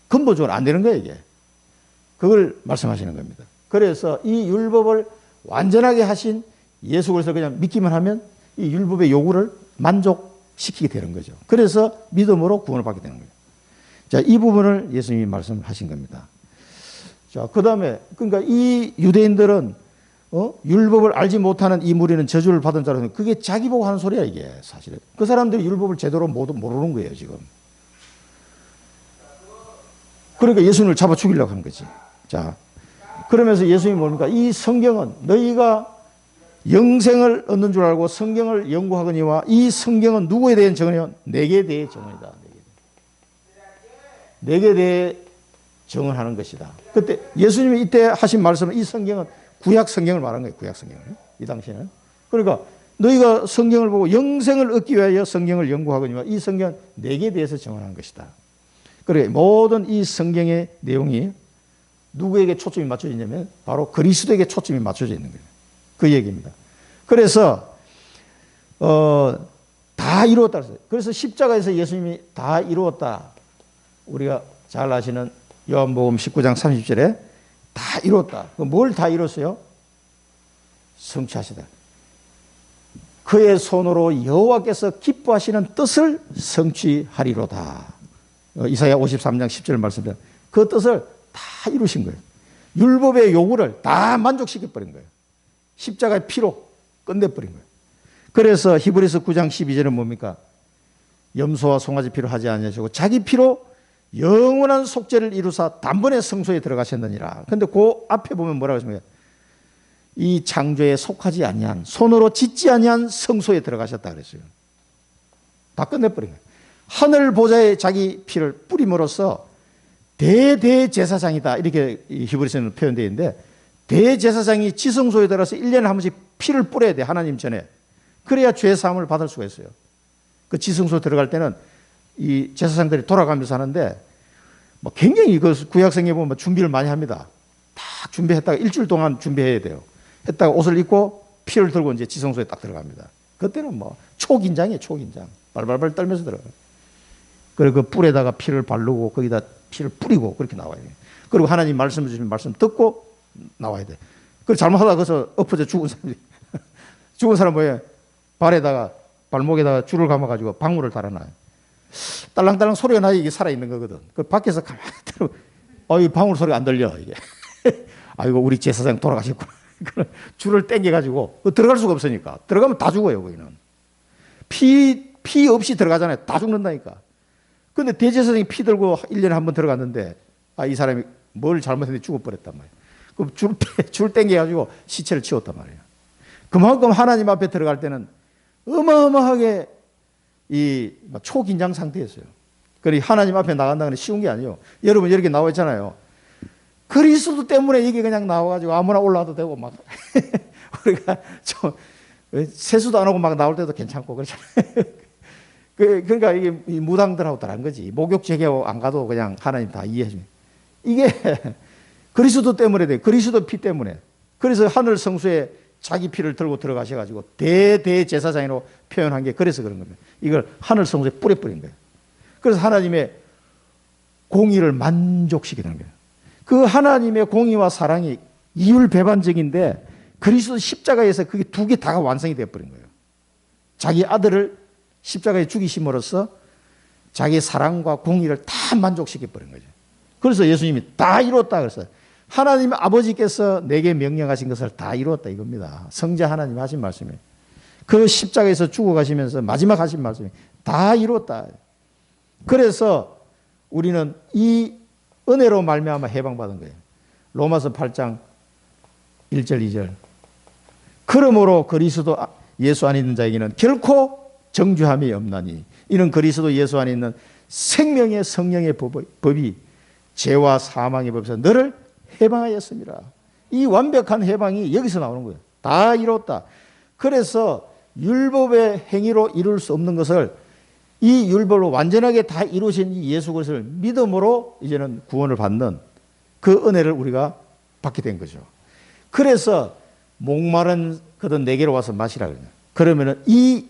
근본적으로 안 되는 거예요, 이게. 그걸 말씀하시는 겁니다. 그래서 이 율법을 완전하게 하신 예수 그리스도를 그냥 믿기만 하면 이 율법의 요구를 만족시키게 되는 거죠. 그래서 믿음으로 구원을 받게 되는 거예요. 자, 이 부분을 예수님이 말씀하신 겁니다. 자, 그 다음에, 그러니까 이 유대인들은, 율법을 알지 못하는 이 무리는 저주를 받은 자라는 그게 자기 보고 하는 소리야, 이게 사실은. 그 사람들이 율법을 제대로 모르는 거예요, 지금. 그러니까 예수님을 잡아 죽이려고 하는 거지. 자, 그러면서 예수님이 뭡니까? 이 성경은 너희가 영생을 얻는 줄 알고 성경을 연구하거니와 이 성경은 누구에 대한 증언이요? 내게 대해 증언이다. 내게 대해 증언하는 것이다. 그때 예수님이 이때 하신 말씀은 이 성경은 구약 성경을 말한 거예요. 구약 성경을. 이 당시에는. 그러니까 너희가 성경을 보고 영생을 얻기 위하여 성경을 연구하거니와 이 성경은 내게 대해서 증언하는 것이다. 그래, 모든 이 성경의 내용이 누구에게 초점이 맞춰져 있냐면 바로 그리스도에게 초점이 맞춰져 있는 거예요. 그 얘기입니다. 그래서 다 이루었다 그랬어요. 그래서 십자가에서 예수님이 다 이루었다. 우리가 잘 아시는 요한복음 19장 30절에 다 이뤘다. 뭘 다 이뤘어요? 성취하시다. 그의 손으로 여호와께서 기뻐하시는 뜻을 성취하리로다. 이사야 53장 10절 말씀대로 그 뜻을 다 이루신 거예요. 율법의 요구를 다 만족시켜버린 거예요. 십자가의 피로 끝내버린 거예요. 그래서 히브리서 9장 12절은 뭡니까? 염소와 송아지 피로 하지 아니하시고 자기 피로 영원한 속죄를 이루사 단번에 성소에 들어가셨느니라. 그런데 그 앞에 보면 뭐라고 했습니까? 이 창조에 속하지 아니한 손으로 짓지 아니한 성소에 들어가셨다 그랬어요. 다 끝내버린 거예요. 하늘 보좌에 자기 피를 뿌림으로써 대대제사장이다. 이렇게 히브리서는 표현되어 있는데 대제사장이 지성소에 들어가서 1년에 한 번씩 피를 뿌려야 돼. 하나님 전에. 그래야 죄 사함을 받을 수가 있어요. 그 지성소 들어갈 때는 이 제사장들이 돌아가면서 하는데 뭐 굉장히 그 구약성에 보면 준비를 많이 합니다. 다 준비했다가 일주일 동안 준비해야 돼요. 했다가 옷을 입고 피를 들고 이제 지성소에 딱 들어갑니다. 그때는 뭐 초긴장이에요, 초긴장. 발발발 떨면서 들어가요. 그리고 그 뿔에다가 피를 바르고 거기다 피를 뿌리고 그렇게 나와야 돼요. 그리고 하나님 말씀을 주시면 말씀 듣고 나와야 돼. 그걸 잘못하다가 거기서 엎어져 죽은 사람이 죽은 사람 뭐예요? 발에다가 발목에다가 줄을 감아가지고 방울을 달아놔요. 딸랑딸랑 소리가 나야 이게 살아있는 거거든. 그 밖에서 가만히 들어, 이 방울 소리가 안 들려, 이게. 아이고, 우리 제사장 돌아가셨구나. 줄을 땡겨가지고, 들어갈 수가 없으니까. 들어가면 다 죽어요, 거기는. 피 없이 들어가잖아요. 다 죽는다니까. 근데 대제사장이 피 들고 1년에 한 번 들어갔는데, 이 사람이 뭘 잘못했는데 죽어버렸단 말이에요. 그럼 줄 땡겨가지고 시체를 치웠단 말이에요. 그만큼 하나님 앞에 들어갈 때는 어마어마하게 이 초긴장 상태였어요. 그리고 하나님 앞에 나간다는 건 쉬운 게 아니에요. 여러분 이렇게 나와 있잖아요. 그리스도 때문에 이게 그냥 나와가지고 아무나 올라와도 되고 막 우리가 좀 세수도 안 하고 막 나올 때도 괜찮고 그렇잖아요. 그러니까 이게 무당들하고 다른 거지. 목욕 제기하고 안 가도 그냥 하나님 다 이해해 주면 이게 그리스도 때문에 돼. 그리스도 피 때문에. 그래서 하늘 성소에 자기 피를 들고 들어가셔가지고 대제사장으로 표현한 게 그래서 그런 겁니다. 이걸 하늘 성소에 뿌려버린 거예요. 그래서 하나님의 공의를 만족시키는 거예요. 그 하나님의 공의와 사랑이 이율배반적인데 그리스도 십자가에서 그게 두 개 다가 완성이 되어버린 거예요. 자기 아들을 십자가에 죽이심으로써 자기의 사랑과 공의를 다 만족시켜버린 거죠. 그래서 예수님이 다 이뤘다 그랬어요. 하나님 아버지께서 내게 명령하신 것을 다 이루었다 이겁니다. 성자 하나님 하신 말씀이에요. 그 십자가에서 죽어가시면서 마지막 하신 말씀이 다 이루었다. 그래서 우리는 이 은혜로 말미암아 해방받은 거예요. 로마서 8장 1절 2절. 그러므로 그리스도 예수 안에 있는 자에게는 결코 정죄함이 없나니 이는 그리스도 예수 안에 있는 생명의 성령의 법이 죄와 사망의 법에서 너를 해방하였습니다. 이 완벽한 해방이 여기서 나오는 거예요. 다 이뤘다. 그래서 율법의 행위로 이룰 수 없는 것을 이 율법으로 완전하게 다 이루신 이 예수 그리스도를 믿음으로 이제는 구원을 받는 그 은혜를 우리가 받게 된 거죠. 그래서 목마른 그들 내게로 와서 마시라 그래요. 그러면은 이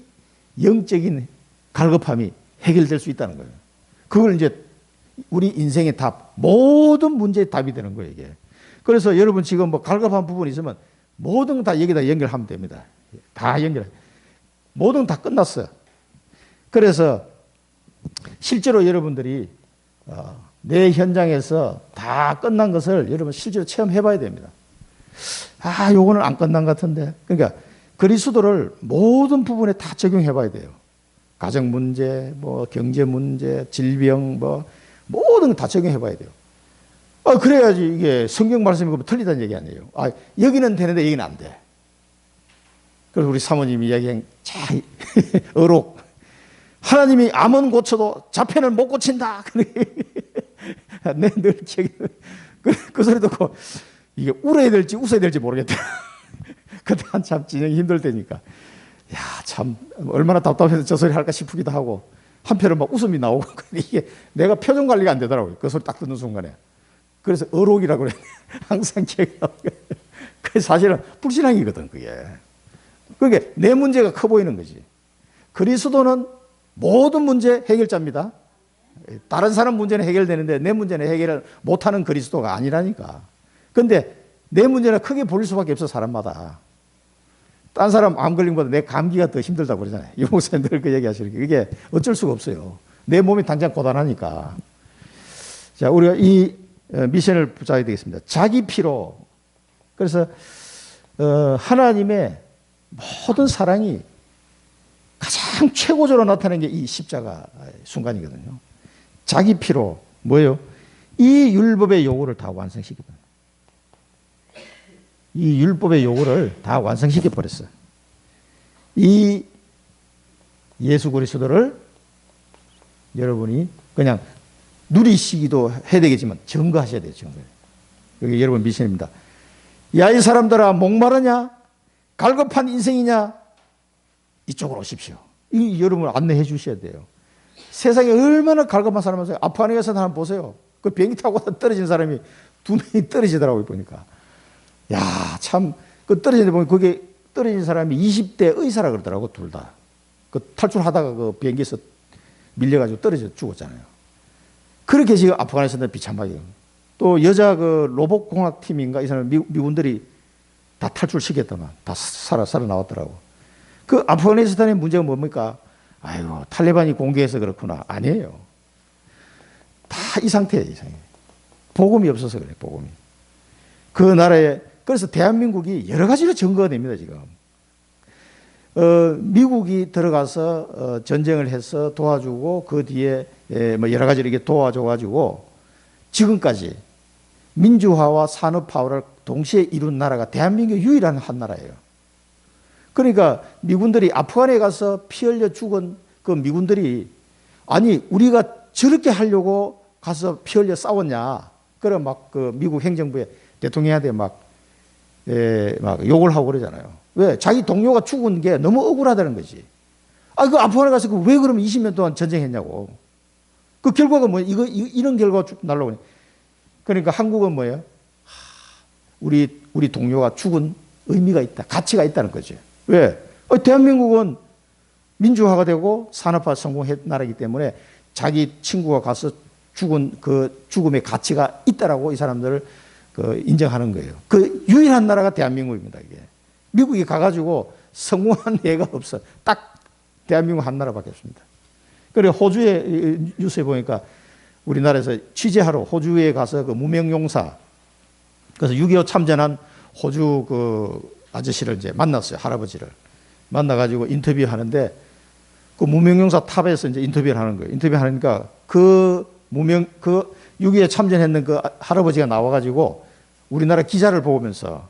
영적인 갈급함이 해결될 수 있다는 거예요. 그걸 이제 우리 인생의 답, 모든 문제의 답이 되는 거예요, 이게. 그래서 여러분 지금 뭐 갈급한 부분이 있으면 모든 다 여기다 연결하면 됩니다. 다 연결해. 모든 다 끝났어요. 그래서 실제로 여러분들이 내 현장에서 다 끝난 것을 여러분 실제로 체험해 봐야 됩니다. 아, 요거는 안 끝난 것 같은데. 그러니까 그리스도를 모든 부분에 다 적용해 봐야 돼요. 가정 문제, 뭐 경제 문제, 질병, 뭐 모든 거 다 적용해 봐야 돼요. 그래야지 이게 성경 말씀이 틀리다는 얘기 아니에요. 여기는 되는데 여기는 안 돼. 그래서 우리 사모님이 이야기한 자, 어록. 하나님이 암은 고쳐도 자편을 못 고친다. 내 늘 기억이 그 소리 듣고 이게 울어야 될지 웃어야 될지 모르겠다. 그때 한참 진행이 힘들 때니까. 야, 참 얼마나 답답해서 저 소리 할까 싶기도 하고 한편은 막 웃음이 나오고 이게 내가 표정 관리가 안 되더라고요. 그 소리 딱 듣는 순간에. 그래서 어록이라고 그래. 항상 기억이 나고. 그게 사실은 불신앙이거든, 그게. 그게 내 문제가 커 보이는 거지. 그리스도는 모든 문제 해결자입니다. 다른 사람 문제는 해결되는데 내 문제는 해결을 못하는 그리스도가 아니라니까. 근데 내 문제는 크게 보일 수밖에 없어, 사람마다. 딴 사람 암 걸린 것보다 내 감기가 더 힘들다고 그러잖아요. 이 목사님 늘 그 얘기 하시는 게 그게 어쩔 수가 없어요. 내 몸이 당장 고단하니까. 자, 우리가 이 미션을 붙잡아야 되겠습니다. 자기 피로. 그래서 하나님의 모든 사랑이 가장 최고적으로 나타나는 게 이 십자가 순간이거든요. 자기 피로 뭐예요? 이 율법의 요구를 다 완성시켜버려요. 이 율법의 요구를 다 완성시켜버렸어요. 이 예수 그리스도를 여러분이 그냥 누리시기도 해야 되겠지만 증거하셔야 돼요. 증거. 여기 여러분 미션입니다. 야, 이 사람들아, 목마르냐? 갈급한 인생이냐? 이쪽으로 오십시오. 이 여러분 안내해 주셔야 돼요. 세상에 얼마나 갈급한 사람 많아요. 아프가니스탄 사람 보세요. 그 비행기 타고 떨어진 사람이 2명이 떨어지더라고요, 보니까. 야, 참, 그 떨어지는데 보면 그게 떨어진 사람이 20대 의사라 그러더라고, 둘 다. 그 탈출하다가 그 비행기에서 밀려가지고 떨어져 죽었잖아요. 그렇게 지금 아프가니스탄 비참하게. 또 여자 그 로봇공학팀인가 이 사람 미군들이 다 탈출시켰더만. 다 살아나왔더라고. 그 아프가니스탄의 문제가 뭡니까? 아이고, 탈레반이 공개해서 그렇구나. 아니에요. 다 이 상태예요, 이 상태. 복음이 없어서 그래, 복음이. 그 나라에, 그래서 대한민국이 여러 가지로 증거가 됩니다, 지금. 미국이 들어가서 전쟁을 해서 도와주고 그 뒤에 뭐 여러 가지로 이렇게 도와줘가지고 지금까지 민주화와 산업화를 동시에 이룬 나라가 대한민국의 유일한 한 나라예요. 그러니까 미군들이 아프간에 가서 피 흘려 죽은 그 미군들이 아니 우리가 저렇게 하려고 가서 피 흘려 싸웠냐. 그래 막 그 미국 행정부에 대통령한테 막 욕을 하고 그러잖아요. 왜? 자기 동료가 죽은 게 너무 억울하다는 거지. 그 아프간에 가서 왜 그러면 20년 동안 전쟁했냐고. 그 결과가 뭐예요? 이런 결과가 쭉 날라오네. 그러니까 한국은 뭐예요? 우리 동료가 죽은 의미가 있다. 가치가 있다는 거죠. 왜? 대한민국은 민주화가 되고 산업화 성공한 나라이기 때문에 자기 친구가 가서 죽은 그 죽음의 가치가 있다라고 이 사람들을 인정하는 거예요. 그 유일한 나라가 대한민국입니다. 이게. 미국이 가가지고 성공한 예가 없어. 딱 대한민국 한 나라밖에 없습니다. 그리고 호주에 뉴스에 보니까 우리나라에서 취재하러 호주에 가서 그 무명용사, 그래서 6.25 참전한 호주 그 아저씨를 이제 만났어요. 할아버지를. 만나가지고 인터뷰하는데 그 무명용사 탑에서 이제 인터뷰를 하는 거예요. 인터뷰하니까 그 6.25 참전했는 그 할아버지가 나와가지고 우리나라 기자를 보면서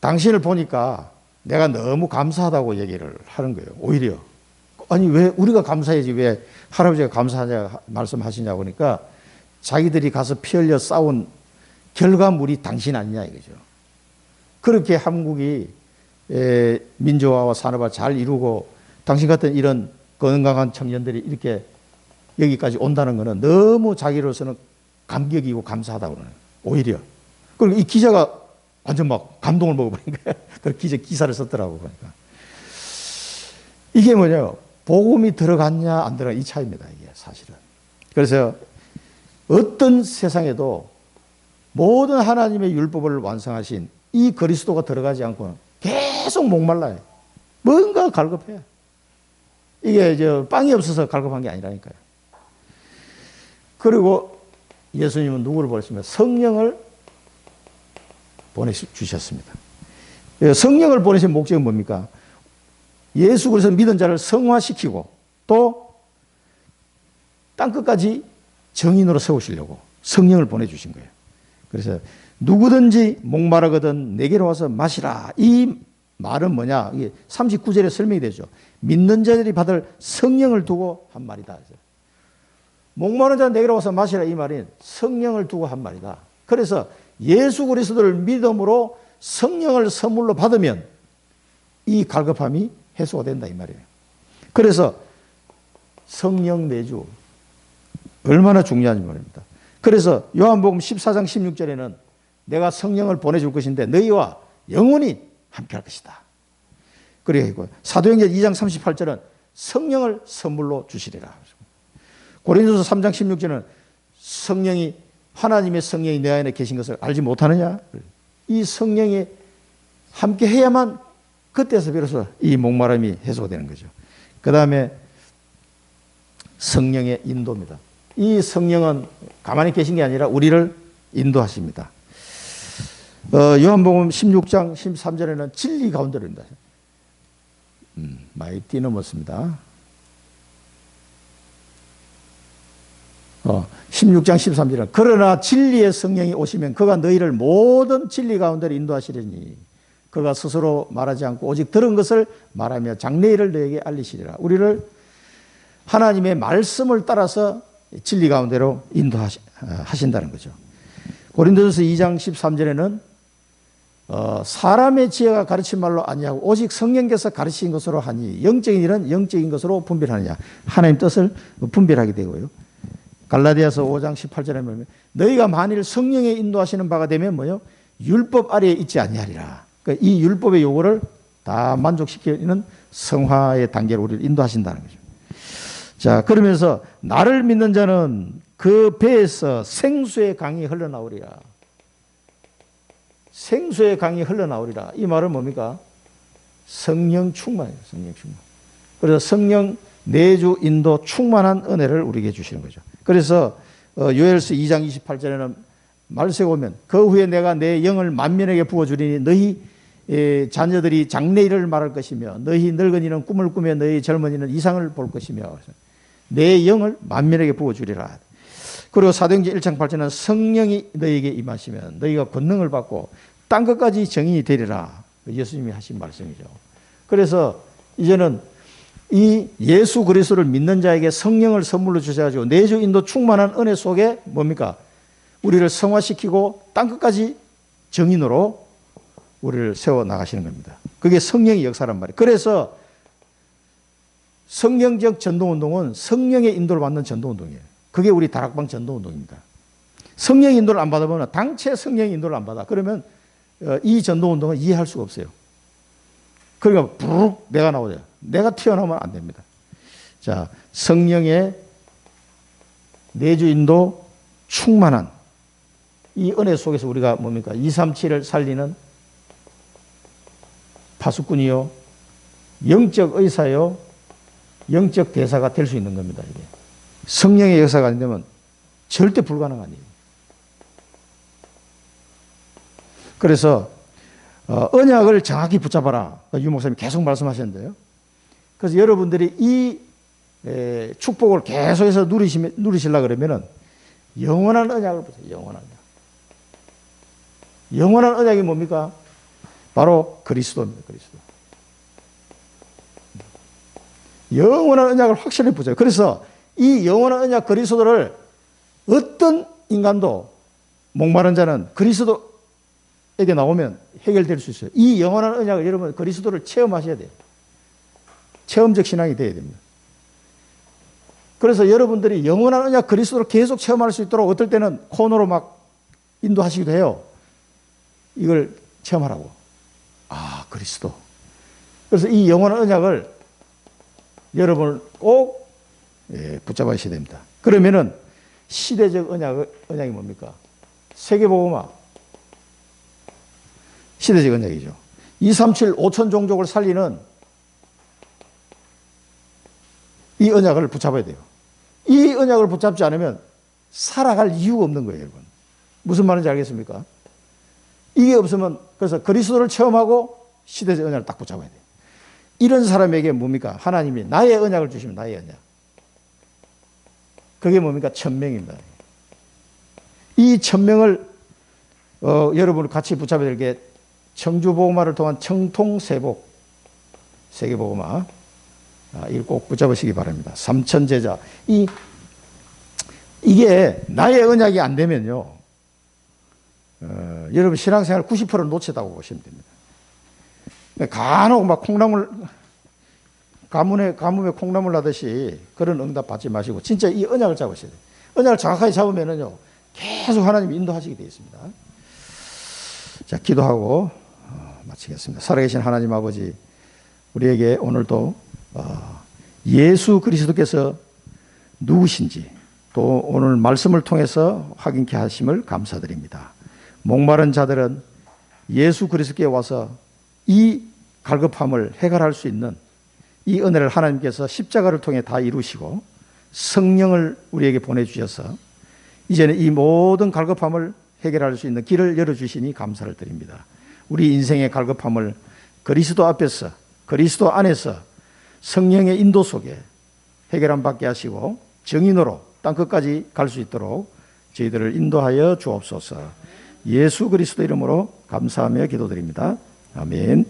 당신을 보니까 내가 너무 감사하다고 얘기를 하는 거예요. 오히려. 아니, 왜 우리가 감사해야지 왜 할아버지가 감사하냐 말씀하시냐고 그러니까 자기들이 가서 피 흘려 싸운 결과물이 당신 아니냐 이거죠. 그렇게 한국이 민주화와 산업화 잘 이루고 당신 같은 이런 건강한 청년들이 이렇게 여기까지 온다는 것은 너무 자기로서는 감격이고 감사하다고 그러는 거예요. 오히려. 그리고 이 기자가 완전 막 감동을 먹어버린 거예요. 그 기사를 썼더라고 보니까. 이게 뭐냐요? 복음이 들어갔냐 안 들어갔냐 이 차이입니다. 이게 사실은. 그래서 어떤 세상에도 모든 하나님의 율법을 완성하신 이 그리스도가 들어가지 않고는 계속 목말라요. 뭔가 갈급해요. 이게 빵이 없어서 갈급한 게 아니라니까요. 그리고 예수님은 누구를 보냈습니까? 성령을 보내주셨습니다. 성령을 보내신 목적은 뭡니까? 예수 그리스도 믿은 자를 성화시키고 또 땅끝까지 정인으로 세우시려고 성령을 보내주신 거예요. 그래서 누구든지 목마르거든 내게로 와서 마시라. 이 말은 뭐냐? 이게 39절에 설명이 되죠. 믿는 자들이 받을 성령을 두고 한 말이다. 목마른 자는 내게로 와서 마시라. 이 말이 성령을 두고 한 말이다. 그래서 예수 그리스도를 믿음으로 성령을 선물로 받으면 이 갈급함이 해소가 된다 이 말이에요. 그래서 성령 내주 얼마나 중요한지 말입니다. 그래서 요한복음 14장 16절에는 내가 성령을 보내줄 것인데 너희와 영원히 함께할 것이다. 그리고 사도행전 2장 38절은 성령을 선물로 주시리라. 고린도서 3장 16절은 성령이 하나님의 성령이 내 안에 계신 것을 알지 못하느냐? 이 성령이 함께 해야만 그때서 비로소 이 목마름이 해소되는 거죠. 그 다음에 성령의 인도입니다. 이 성령은 가만히 계신 게 아니라 우리를 인도하십니다. 요한복음 16장 13절에는 진리 가운데로입니다. 많이 뛰넘었습니다. 16장 13절은 그러나 진리의 성령이 오시면 그가 너희를 모든 진리 가운데로 인도하시리니 그가 스스로 말하지 않고 오직 들은 것을 말하며 장래일을 너에게 알리시리라. 우리를 하나님의 말씀을 따라서 진리 가운데로 인도하신다는 거죠. 고린도전서 2장 13절에는 사람의 지혜가 가르친 말로 아니하고 오직 성령께서 가르친 것으로 하니 영적인 일은 영적인 것으로 분별하느냐. 하나님 뜻을 분별하게 되고요. 갈라디아서 5장 18절에 보면 너희가 만일 성령에 인도하시는 바가 되면 뭐요? 율법 아래에 있지 아니하리라. 그러니까 이 율법의 요구를 다 만족시키는 성화의 단계로 우리를 인도하신다는 거죠. 자, 그러면서 나를 믿는 자는 그 배에서 생수의 강이 흘러나오리라. 생수의 강이 흘러나오리라. 이 말은 뭡니까? 성령 충만이에요. 성령 충만. 그래서 성령 내주 인도 충만한 은혜를 우리에게 주시는 거죠. 그래서 요엘서 2장 28절에는 말세가 오면 그 후에 내가 내 영을 만민에게 부어주리니 너희 자녀들이 장래일을 말할 것이며 너희 늙은이는 꿈을 꾸며 너희 젊은이는 이상을 볼 것이며 내 영을 만민에게 부어주리라. 그리고 사도행전 1장 8절은 성령이 너희에게 임하시면 너희가 권능을 받고 땅끝까지 정인이 되리라. 예수님이 하신 말씀이죠. 그래서 이제는 이 예수 그리스도를 믿는 자에게 성령을 선물로 주셔가지고 내주 인도 충만한 은혜 속에 뭡니까? 우리를 성화시키고 땅끝까지 정인으로 우리를 세워나가시는 겁니다. 그게 성령의 역사란 말이에요. 그래서 성령적 전도운동은 성령의 인도를 받는 전도운동이에요. 그게 우리 다락방 전도운동입니다. 성령의 인도를 안 받아보면 당체 성령의 인도를 안 받아. 그러면 이 전도운동은 이해할 수가 없어요. 그러니까 부르륵 내가 나오죠. 내가 튀어나오면 안 됩니다. 자, 성령의 내주인도 충만한 이 은혜 속에서 우리가 뭡니까? 237을 살리는 파수꾼이요, 영적 의사요, 영적 대사가 될 수 있는 겁니다. 이게 성령의 역사가 안 되면 절대 불가능한 일이에요. 그래서 언약을 정확히 붙잡아라. 유 목사님이 계속 말씀하셨는데요. 그래서 여러분들이 이 축복을 계속해서 누리시려고 그러면은 영원한 언약을 보세요. 영원한 언약. 영원한 언약이 뭡니까? 바로 그리스도입니다. 그리스도. 영원한 언약을 확실히 보세요. 그래서 이 영원한 언약 그리스도를 어떤 인간도 목마른 자는 그리스도에게 나오면 해결될 수 있어요. 이 영원한 언약을 여러분 그리스도를 체험하셔야 돼요. 체험적 신앙이 되어야 됩니다. 그래서 여러분들이 영원한 언약 그리스도를 계속 체험할 수 있도록 어떨 때는 코너로 막 인도하시기도 해요. 이걸 체험하라고. 아, 그리스도. 그래서 이 영원한 언약을 여러분 꼭 붙잡으셔야 됩니다. 그러면은 시대적 언약이 뭡니까? 세계복음화. 시대적 언약이죠. 237 5천 종족을 살리는 이 언약을 붙잡아야 돼요. 이 언약을 붙잡지 않으면 살아갈 이유가 없는 거예요, 여러분. 무슨 말인지 알겠습니까? 이게 없으면 그래서 그리스도를 체험하고 시대적 언약을 딱 붙잡아야 돼요. 이런 사람에게 뭡니까? 하나님이 나의 언약을 주시면 나의 언약. 그게 뭡니까? 천명입니다. 이 천명을 여러분 같이 붙잡아야 될 게 청주복음화를 통한 청통세복 세계복음화. 이걸 꼭 붙잡으시기 바랍니다. 삼천제자. 이게 나의 언약이 안 되면요. 여러분 신앙생활 90%를 놓쳤다고 보시면 됩니다. 간혹 막 콩나물, 가뭄에 콩나물 나듯이 그런 응답 받지 마시고 진짜 이 언약을 잡으셔야 돼요. 언약을 정확하게 잡으면은요. 계속 하나님이 인도하시게 되어 있습니다. 자, 기도하고 마치겠습니다. 살아계신 하나님 아버지, 우리에게 오늘도 예수 그리스도께서 누구신지 또 오늘 말씀을 통해서 확인케 하심을 감사드립니다. 목마른 자들은 예수 그리스도께 와서 이 갈급함을 해결할 수 있는 이 은혜를 하나님께서 십자가를 통해 다 이루시고 성령을 우리에게 보내주셔서 이제는 이 모든 갈급함을 해결할 수 있는 길을 열어주시니 감사를 드립니다. 우리 인생의 갈급함을 그리스도 앞에서 그리스도 안에서 성령의 인도 속에 해결함 받게 하시고 정인으로 땅끝까지 갈 수 있도록 저희들을 인도하여 주옵소서. 예수 그리스도 이름으로 감사하며 기도드립니다. 아멘.